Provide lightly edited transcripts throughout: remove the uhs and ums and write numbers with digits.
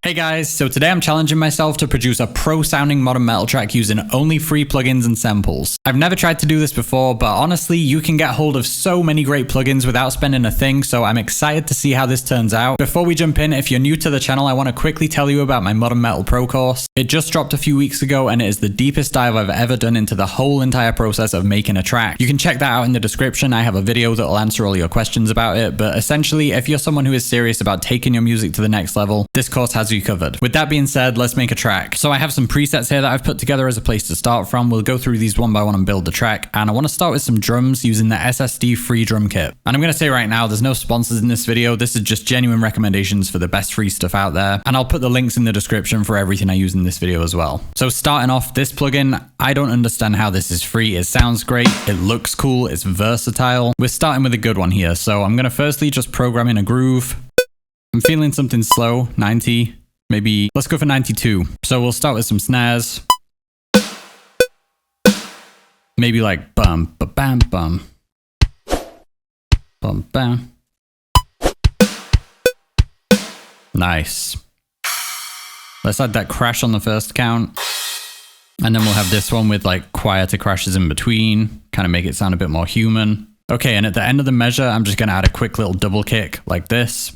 Hey guys, so today I'm challenging myself to produce a pro-sounding modern metal track using only free plugins and samples. I've never tried to do this before, but honestly, you can get hold of so many great plugins without spending a thing, so I'm excited to see how this turns out. Before we jump in, if you're new to the channel, I want to quickly tell you about my Modern Metal Pro course. It just dropped a few weeks ago, and it is the deepest dive I've ever done into the whole entire process of making a track. You can check that out in the description. I have a video that will answer all your questions about it, but essentially, if you're someone who is serious about taking your music to the next level, this course has you covered. With that being said, let's make a track. So I have some presets here that I've put together as a place to start from. We'll go through these one by one and build the track. And I want to start with some drums using the SSD free drum kit. And I'm going to say right now, there's no sponsors in this video. This is just genuine recommendations for the best free stuff out there. And I'll put the links in the description for everything I use in this video as well. So starting off, this plugin, I don't understand how this is free. It sounds great. It looks cool. It's versatile. We're starting with a good one here. So I'm going to firstly just program in a groove. I'm feeling something slow, 90. Maybe let's go for 92. So we'll start with some snares. Maybe like bum, ba bam, bum. Bum, bam. Nice. Let's add that crash on the first count. And then we'll have this one with like quieter crashes in between, kind of make it sound a bit more human. Okay, and at the end of the measure, I'm just going to add a quick little double kick like this.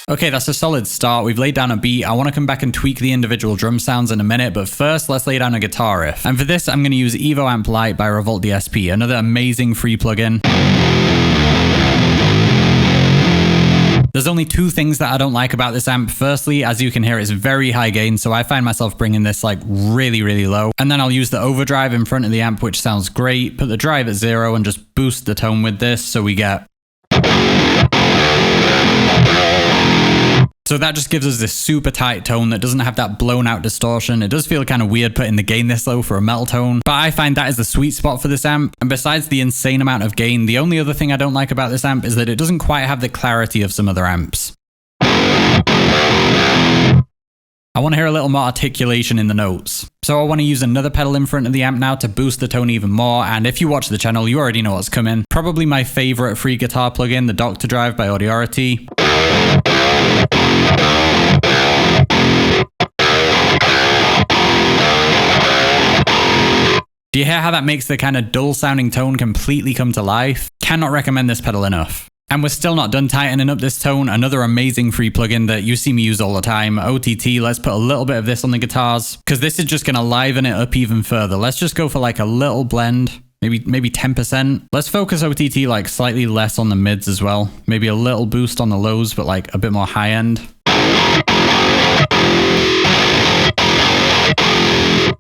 Okay, that's a solid start. We've laid down a beat. I want to come back and tweak the individual drum sounds in a minute, but first let's lay down a guitar riff. And for this, I'm going to use Evo Amp Lite by Revolt DSP, another amazing free plugin. There's only two things that I don't like about this amp. Firstly, as you can hear, it's very high gain, so I find myself bringing this like really low. And then I'll use the overdrive in front of the amp, which sounds great. Put the drive at 0 and just boost the tone with this, so we get... So that just gives us this super tight tone that doesn't have that blown out distortion. It does feel kind of weird putting the gain this low for a metal tone, but I find that is the sweet spot for this amp. And besides the insane amount of gain, the only other thing I don't like about this amp is that it doesn't quite have the clarity of some other amps. I want to hear a little more articulation in the notes. So I want to use another pedal in front of the amp now to boost the tone even more, and if you watch the channel, you already know what's coming. Probably my favorite free guitar plugin, the Doctor Drive by Audiority. Do you hear how that makes the kind of dull sounding tone completely come to life? Cannot recommend this pedal enough. And we're still not done tightening up this tone. Another amazing free plugin that you see me use all the time, OTT. Let's put a little bit of this on the guitars, because this is just going to liven it up even further. Let's just go for like a little blend, maybe 10%. Let's focus OTT like slightly less on the mids as well. Maybe a little boost on the lows, but like a bit more high end.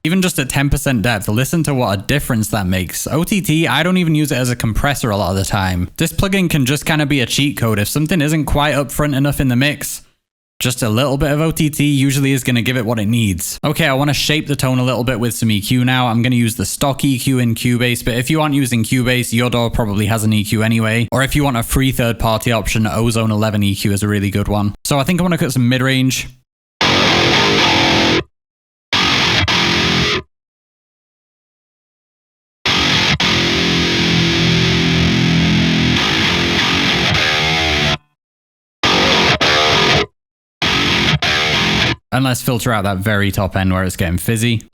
Even just at 10% depth, listen to what a difference that makes. OTT, I don't even use it as a compressor a lot of the time. This plugin can just kind of be a cheat code. If something isn't quite upfront enough in the mix, just a little bit of OTT usually is going to give it what it needs. Okay, I want to shape the tone a little bit with some EQ now. I'm going to use the stock EQ in Cubase, but if you aren't using Cubase, your DAW probably has an EQ anyway. Or if you want a free third-party option, Ozone 11 EQ is a really good one. So I think I want to cut some mid-range. And let's filter out that very top end where it's getting fizzy.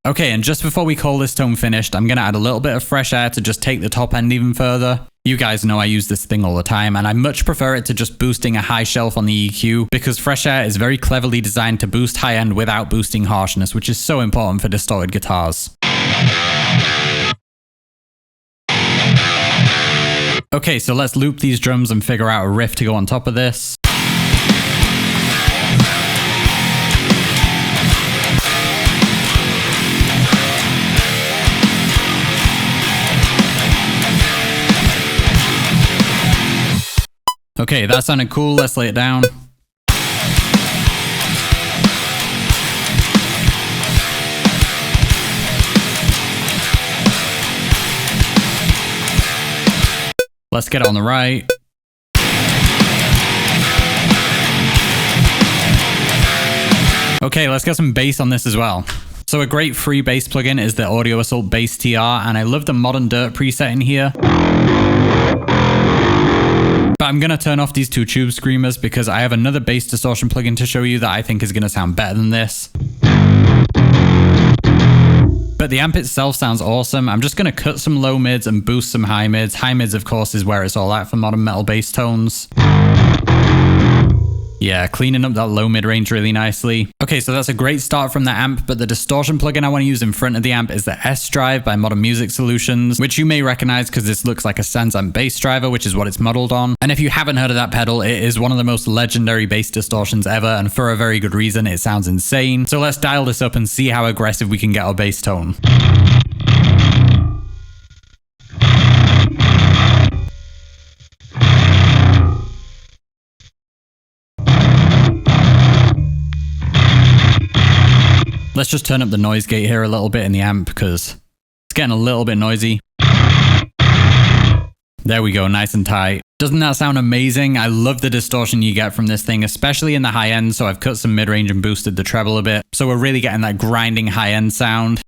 Okay, and just before we call this tone finished, I'm going to add a little bit of fresh air to just take the top end even further. You guys know I use this thing all the time, and I much prefer it to just boosting a high shelf on the EQ, because fresh air is very cleverly designed to boost high end without boosting harshness, which is so important for distorted guitars. Okay, so let's loop these drums and figure out a riff to go on top of this. Okay, that sounded cool. Let's lay it down. Let's get it on the right. Okay, let's get some bass on this as well. So a great free bass plugin is the Audio Assault Bass TR, and I love the Modern Dirt preset in here. But I'm going to turn off these two tube screamers because I have another bass distortion plugin to show you that I think is going to sound better than this. But the amp itself sounds awesome. I'm just going to cut some low mids and boost some high mids. High mids, of course, is where it's all at for modern metal bass tones. Yeah, cleaning up that low mid range really nicely. Okay, so that's a great start from the amp, but the distortion plugin I want to use in front of the amp is the S Drive by Modern Music Solutions, which you may recognize because this looks like a Synthesizer bass driver, which is what it's modeled on. And if you haven't heard of that pedal, it is one of the most legendary bass distortions ever, and for a very good reason. It sounds insane. So let's dial this up and see how aggressive we can get our bass tone. Let's just turn up the noise gate here a little bit in the amp because it's getting a little bit noisy. There we go, nice and tight. Doesn't that sound amazing? I love the distortion you get from this thing, especially in the high end, so I've cut some mid-range and boosted the treble a bit. So we're really getting that grinding high-end sound.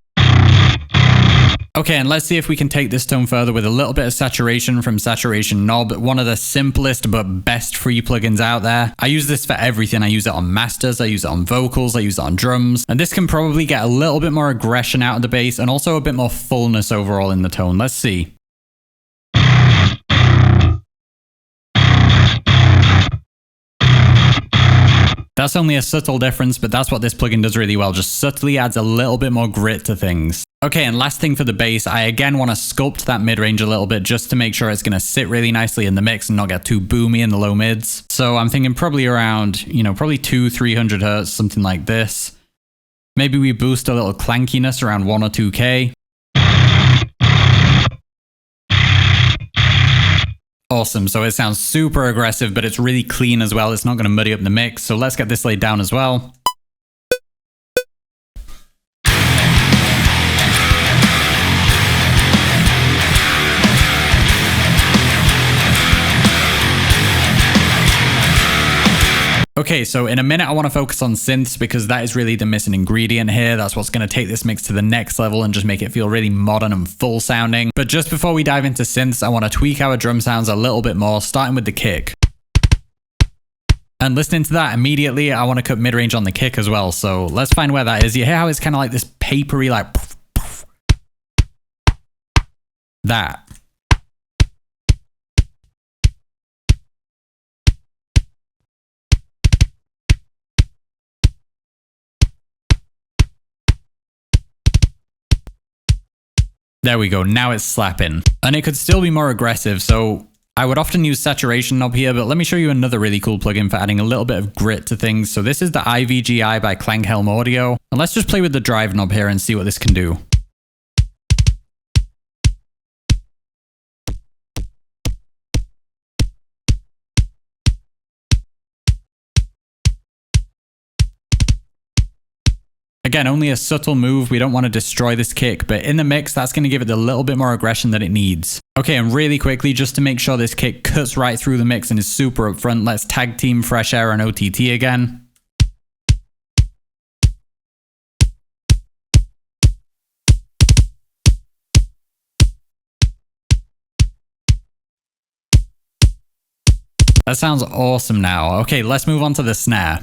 Okay, and let's see if we can take this tone further with a little bit of saturation from Saturation Knob, one of the simplest but best free plugins out there. I use this for everything. I use it on masters, I use it on vocals, I use it on drums, and this can probably get a little bit more aggression out of the bass and also a bit more fullness overall in the tone. Let's see. That's only a subtle difference, but that's what this plugin does really well, just subtly adds a little bit more grit to things. Okay, and last thing for the bass, I again want to sculpt that mid-range a little bit just to make sure it's going to sit really nicely in the mix and not get too boomy in the low mids. So I'm thinking probably around, probably 200-300 hertz, something like this. Maybe we boost a little clankiness around 1 or 2K. Awesome, so it sounds super aggressive, but it's really clean as well. It's not going to muddy up the mix, so let's get this laid down as well. Okay, so in a minute I want to focus on synths because that is really the missing ingredient here. That's what's going to take this mix to the next level and just make it feel really modern and full sounding. But just before we dive into synths, I want to tweak our drum sounds a little bit more, starting with the kick. And listening to that immediately, I want to cut mid-range on the kick as well. So let's find where that is. You hear how it's kind of like this papery, like poof, poof. That. There we go, now it's slapping. And it could still be more aggressive, so I would often use Saturation Knob here, but let me show you another really cool plugin for adding a little bit of grit to things. So this is the IVGI by Klanghelm Audio. And let's just play with the drive knob here and see what this can do. Again, only a subtle move. We don't want to destroy this kick, but in the mix, that's going to give it a little bit more aggression that it needs. Okay, and really quickly, just to make sure this kick cuts right through the mix and is super upfront, let's tag team Fresh Air and OTT again. That sounds awesome now. Okay, let's move on to the snare.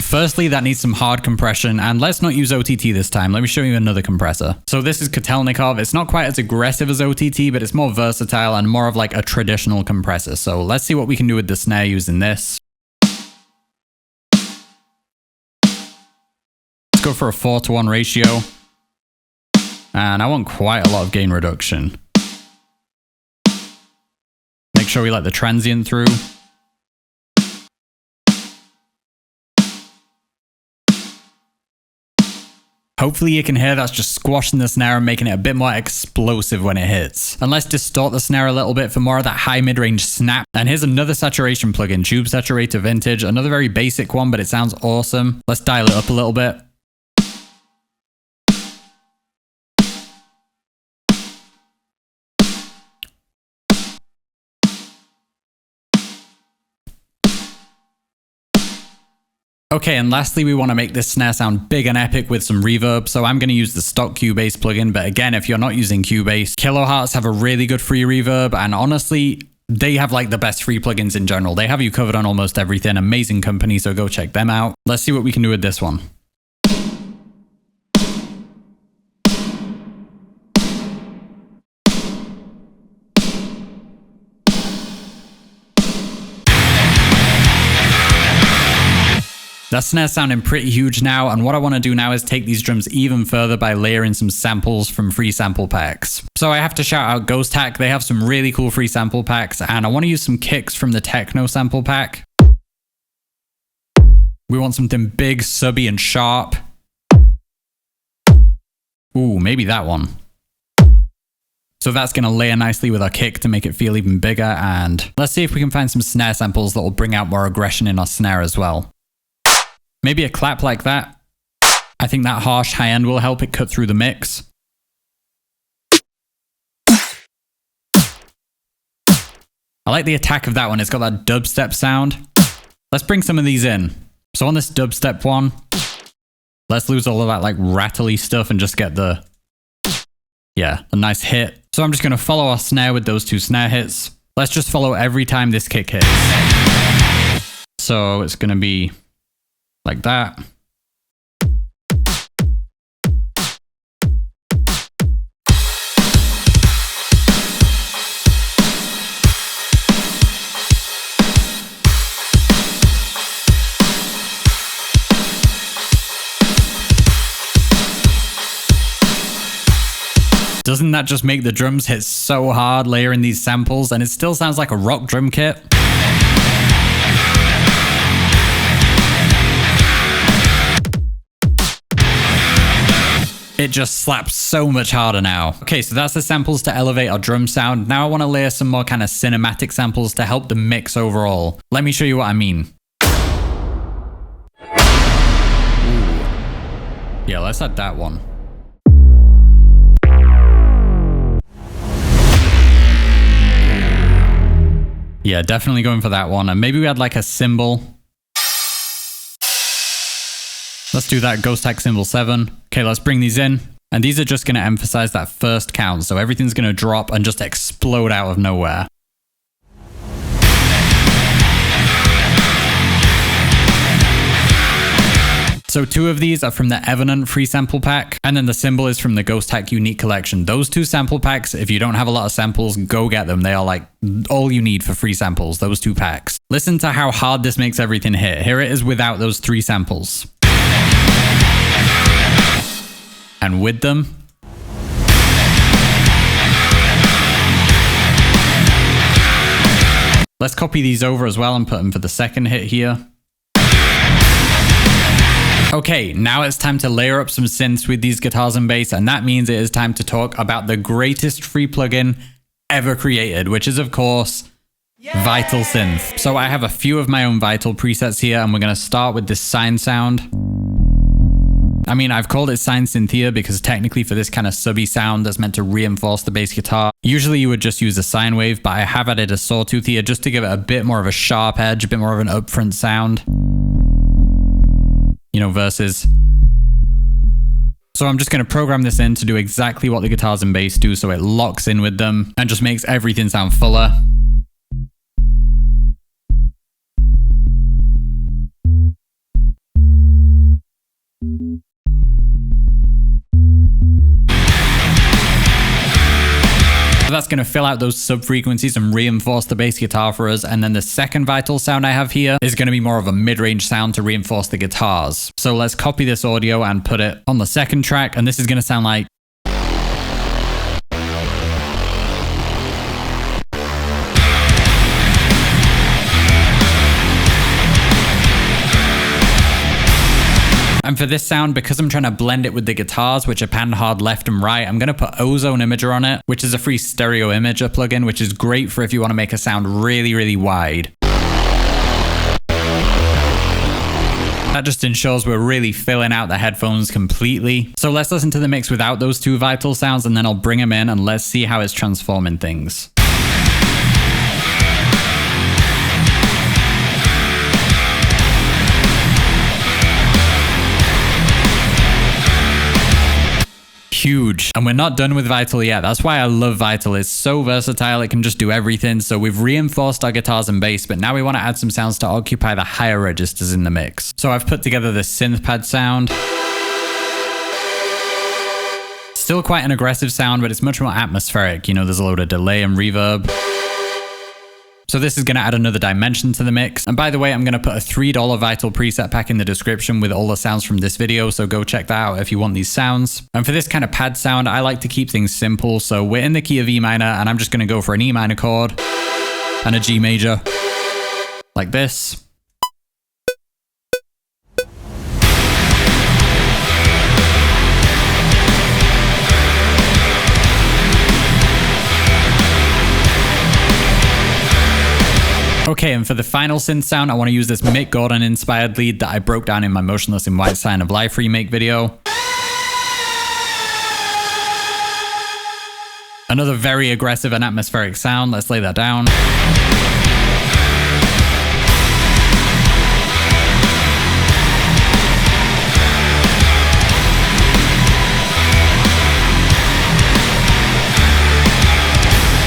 Firstly, that needs some hard compression, and let's not use OTT this time. Let me show you another compressor. So this is Kotelnikov. It's not quite as aggressive as OTT, but it's more versatile and more of like a traditional compressor. So let's see what we can do with the snare using this. Let's go for a 4:1 ratio. And I want quite a lot of gain reduction. Make sure we let the transient through. Hopefully you can hear that's just squashing the snare and making it a bit more explosive when it hits. And let's distort the snare a little bit for more of that high mid-range snap. And here's another saturation plugin, Tube Saturator Vintage, another very basic one, but it sounds awesome. Let's dial it up a little bit. Okay, and lastly, we want to make this snare sound big and epic with some reverb, so I'm going to use the stock Cubase plugin, but again, if you're not using Cubase, Kilohertz have a really good free reverb, and honestly, they have like the best free plugins in general. They have you covered on almost everything. Amazing company, so go check them out. Let's see what we can do with this one. That snare's sounding pretty huge now, and what I want to do now is take these drums even further by layering some samples from free sample packs. So I have to shout out Ghost Hack. They have some really cool free sample packs, and I want to use some kicks from the Techno sample pack. We want something big, subby, and sharp. Ooh, maybe that one. So that's going to layer nicely with our kick to make it feel even bigger, and let's see if we can find some snare samples that will bring out more aggression in our snare as well. Maybe a clap like that. I think that harsh high end will help it cut through the mix. I like the attack of that one. It's got that dubstep sound. Let's bring some of these in. So on this dubstep one, let's lose all of that like rattly stuff and just get the nice hit. So I'm just going to follow our snare with those two snare hits. Let's just follow every time this kick hits. So it's going to be like that. Doesn't that just make the drums hit so hard layering these samples, and it still sounds like a rock drum kit? It just slaps so much harder now. Okay, so that's the samples to elevate our drum sound. Now I want to layer some more kind of cinematic samples to help the mix overall. Let me show you what I mean. Ooh. Yeah, let's add that one. Yeah, definitely going for that one. And maybe we had like a cymbal. Let's do that Ghost Hack cymbal 7. Okay, let's bring these in. And these are just going to emphasize that first count. So everything's going to drop and just explode out of nowhere. So 2 of these are from the Evident free sample pack, and then the cymbal is from the Ghost Hack Unique Collection. Those 2 sample packs, if you don't have a lot of samples, go get them. They are like all you need for free samples, those 2 packs. Listen to how hard this makes everything hit. Here it is without those 3 samples. And with them. Let's copy these over as well and put them for the second hit here. Okay, now it's time to layer up some synths with these guitars and bass, and that means it is time to talk about the greatest free plugin ever created, which is of course Vital Synth. So I have a few of my own Vital presets here, and we're going to start with this sine sound. I mean, I've called it sine synth here because technically for this kind of subby sound that's meant to reinforce the bass guitar, usually you would just use a sine wave, but I have added a sawtooth here just to give it a bit more of a sharp edge, a bit more of an upfront sound. You know, versus. So I'm just going to program this in to do exactly what the guitars and bass do, so it locks in with them and just makes everything sound fuller. That's going to fill out those sub-frequencies and reinforce the bass guitar for us. And then the second Vital sound I have here is going to be more of a mid-range sound to reinforce the guitars. So let's copy this audio and put it on the second track. And this is going to sound like... And for this sound, because I'm trying to blend it with the guitars, which are pan hard left and right, I'm going to put Ozone Imager on it, which is a free stereo imager plugin, which is great for if you want to make a sound really, really wide. That just ensures we're really filling out the headphones completely. So let's listen to the mix without those 2 Vital sounds, and then I'll bring them in and let's see how it's transforming things. huge. And we're not done with Vital yet. That's why I love Vital. It's so versatile. It can just do everything. So we've reinforced our guitars and bass, but now we want to add some sounds to occupy the higher registers in the mix. So I've put together the synth pad sound. Still quite an aggressive sound, but it's much more atmospheric. You know, there's a load of delay and reverb. So this is going to add another dimension to the mix. And by the way, I'm going to put a $3 Vital preset pack in the description with all the sounds from this video. So go check that out if you want these sounds. And for this kind of pad sound, I like to keep things simple. So we're in the key of E minor, and I'm just going to go for an E minor chord and a G major like this. Okay, and for the final synth sound, I want to use this Mick Gordon inspired lead that I broke down in my Motionless in White Sign of Life remake video. Another very aggressive and atmospheric sound. Let's lay that down.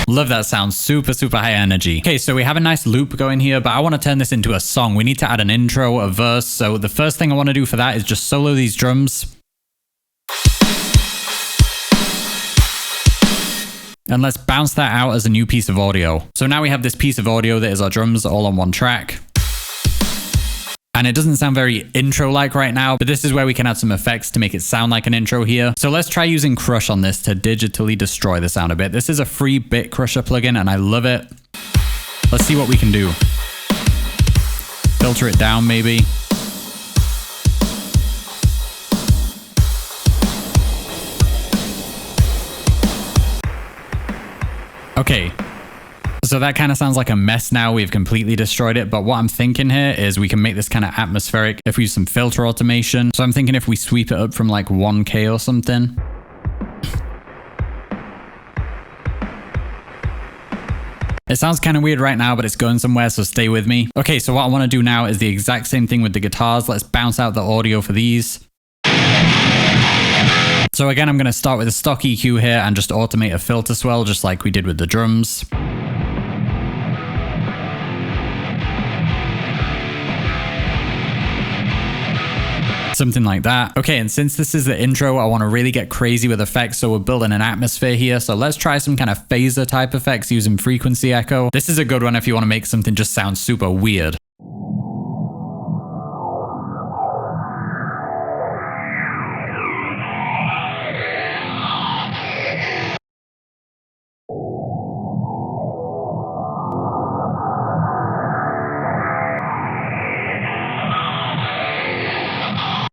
Love that sound, super high energy. Okay, so we have a nice loop going here, but I want to turn this into a song. We need to add an intro, a verse. So the first thing I want to do for that is just solo these drums. And let's bounce that out as a new piece of audio. So now we have this piece of audio that is our drums all on one track. And it doesn't sound very intro-like right now, but this is where we can add some effects to make it sound like an intro here. So let's try using Crush on this to digitally destroy the sound a bit. This is a free bit crusher plugin and I love it. Let's see what we can do. Filter it down maybe. Okay. So that kind of sounds like a mess now. We've completely destroyed it. But what I'm thinking here is we can make this kind of atmospheric if we use some filter automation. So I'm thinking if we sweep it up from like 1K or something. It sounds kind of weird right now, but it's going somewhere, so stay with me. Okay, so what I want to do now is the exact same thing with the guitars. Let's bounce out the audio for these. So again, I'm going to start with a stock EQ here and just automate a filter swell just like we did with the drums. Something like that. Okay, and since this is the intro, I want to really get crazy with effects, so we're building an atmosphere here. So let's try some kind of phaser type effects using frequency echo. This is a good one if you want to make something just sound super weird.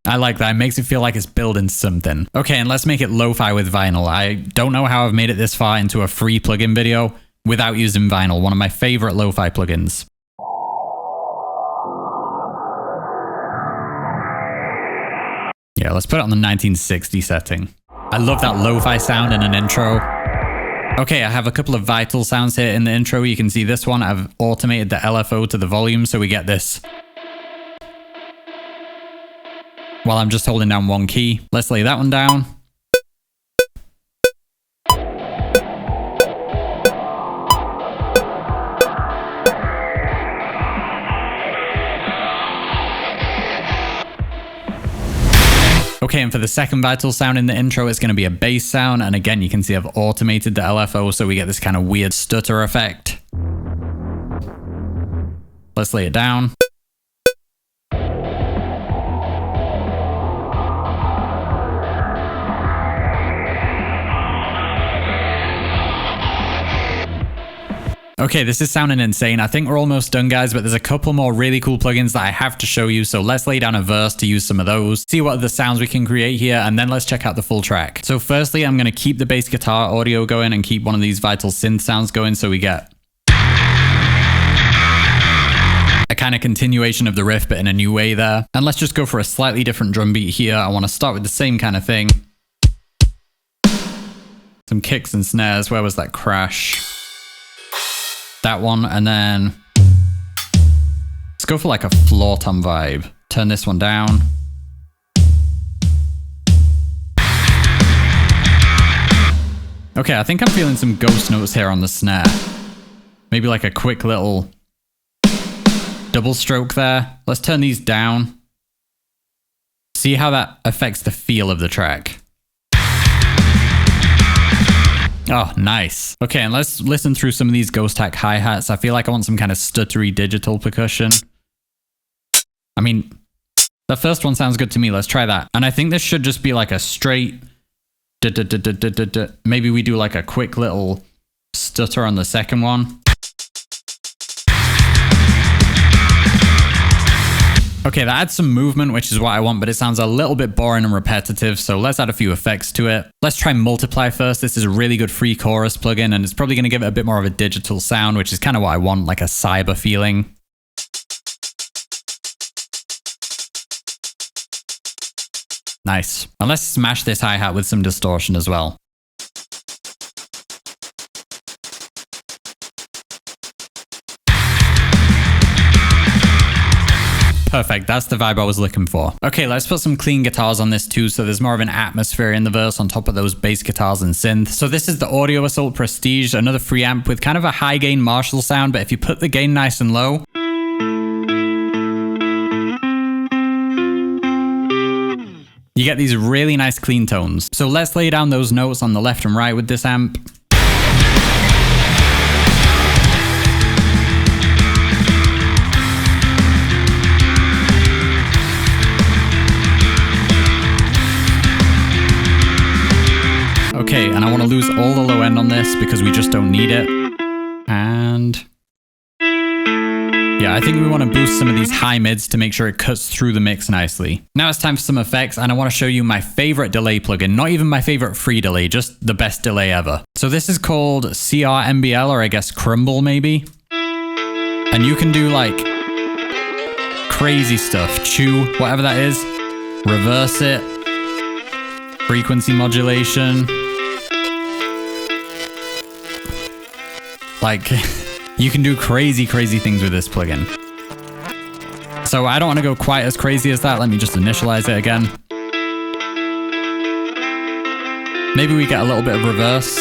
I like that. It makes it feel like it's building something. Okay, and let's make it lo-fi with vinyl. I don't know how I've made it this far into a free plugin video without using vinyl, one of my favorite lo-fi plugins. Yeah, let's put it on the 1960 setting. I love that lo-fi sound in an intro. Okay, I have a couple of Vital sounds here in the intro. You can see this one. I've automated the LFO to the volume, so we get this while I'm just holding down one key. Let's lay that one down. Okay, and for the second Vital sound in the intro, it's going to be a bass sound. And again, you can see I've automated the LFO, so we get this kind of weird stutter effect. Let's lay it down. Okay, this is sounding insane. I think we're almost done, guys, but there's a couple more really cool plugins that I have to show you. So let's lay down a verse to use some of those, see what other sounds we can create here, and then let's check out the full track. So firstly, I'm going to keep the bass guitar audio going and keep one of these Vital synth sounds going, so we get a kind of continuation of the riff, but in a new way there. And let's just go for a slightly different drum beat here. I want to start with the same kind of thing. Some kicks and snares. Where was that crash? That one, and then let's go for like a floor tom vibe. Turn this one down. Okay, I think I'm feeling some ghost notes here on the snare. Maybe like a quick little double stroke there. Let's turn these down. See how that affects the feel of the track. Oh, nice. Okay, and let's listen through some of these Ghost Hack hi-hats. I feel like I want some kind of stuttery digital percussion. I mean, the first one sounds good to me. Let's try that. And I think this should just be like a straight... Maybe we do like a quick little stutter on the second one. Okay, that adds some movement, which is what I want, but it sounds a little bit boring and repetitive, so let's add a few effects to it. Let's try Multiply first. This is a really good free chorus plugin, and it's probably going to give it a bit more of a digital sound, which is kind of what I want, like a cyber feeling. Nice. And let's smash this hi-hat with some distortion as well. Perfect, that's the vibe I was looking for. Okay, let's put some clean guitars on this too, so there's more of an atmosphere in the verse on top of those bass guitars and synth. So this is the Audio Assault Prestige, another free amp with kind of a high gain Marshall sound, but if you put the gain nice and low, you get these really nice clean tones. So let's lay down those notes on the left and right with this amp. Okay, and I want to lose all the low end on this because we just don't need it. And yeah, I think we want to boost some of these high mids to make sure it cuts through the mix nicely. Now it's time for some effects, and I want to show you my favorite delay plugin. Not even my favorite free delay, just the best delay ever. So this is called CRMBL, or I guess Crumble maybe. And you can do like crazy stuff. Chew, whatever that is. Reverse it. Frequency modulation. Like, you can do crazy, crazy things with this plugin. So I don't want to go quite as crazy as that. Let me just initialize it again. Maybe we get a little bit of reverse.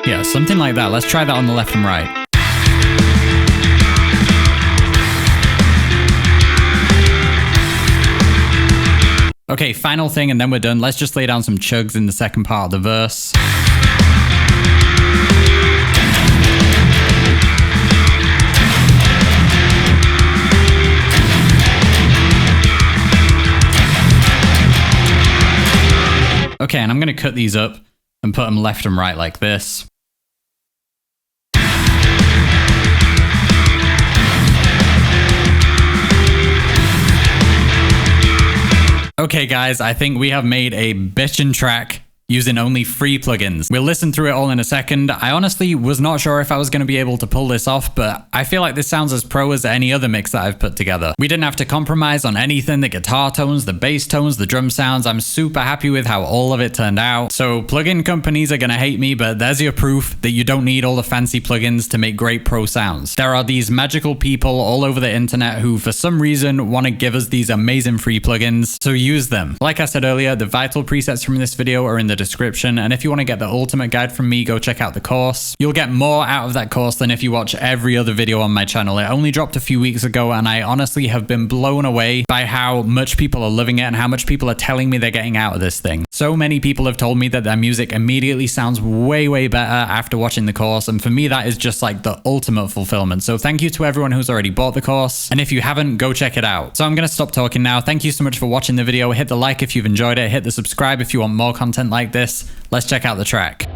Yeah, something like that. Let's try that on the left and right. Okay, final thing, and then we're done. Let's just lay down some chugs in the second part of the verse. Okay, and I'm going to cut these up and put them left and right like this. Okay guys, I think we have made a bitchin' track using only free plugins. We'll listen through it all in a second. I honestly was not sure if I was going to be able to pull this off, but I feel like this sounds as pro as any other mix that I've put together. We didn't have to compromise on anything, the guitar tones, the bass tones, the drum sounds. I'm super happy with how all of it turned out. So plugin companies are going to hate me, but there's your proof that you don't need all the fancy plugins to make great pro sounds. There are these magical people all over the internet who for some reason want to give us these amazing free plugins, so use them. Like I said earlier, the vital presets from this video are in the description, and if you want to get the ultimate guide from me, go check out the course. You'll get more out of that course than if you watch every other video on my channel. It only dropped a few weeks ago, and I honestly have been blown away by how much people are loving it and how much people are telling me they're getting out of this thing. So many people have told me that their music immediately sounds way, way better after watching the course, and for me that is just like the ultimate fulfillment. So thank you to everyone who's already bought the course, and if you haven't, go check it out. So I'm gonna stop talking now. Thank you so much for watching the video. Hit the like if you've enjoyed it, hit the subscribe if you want more content like this. Let's check out the track.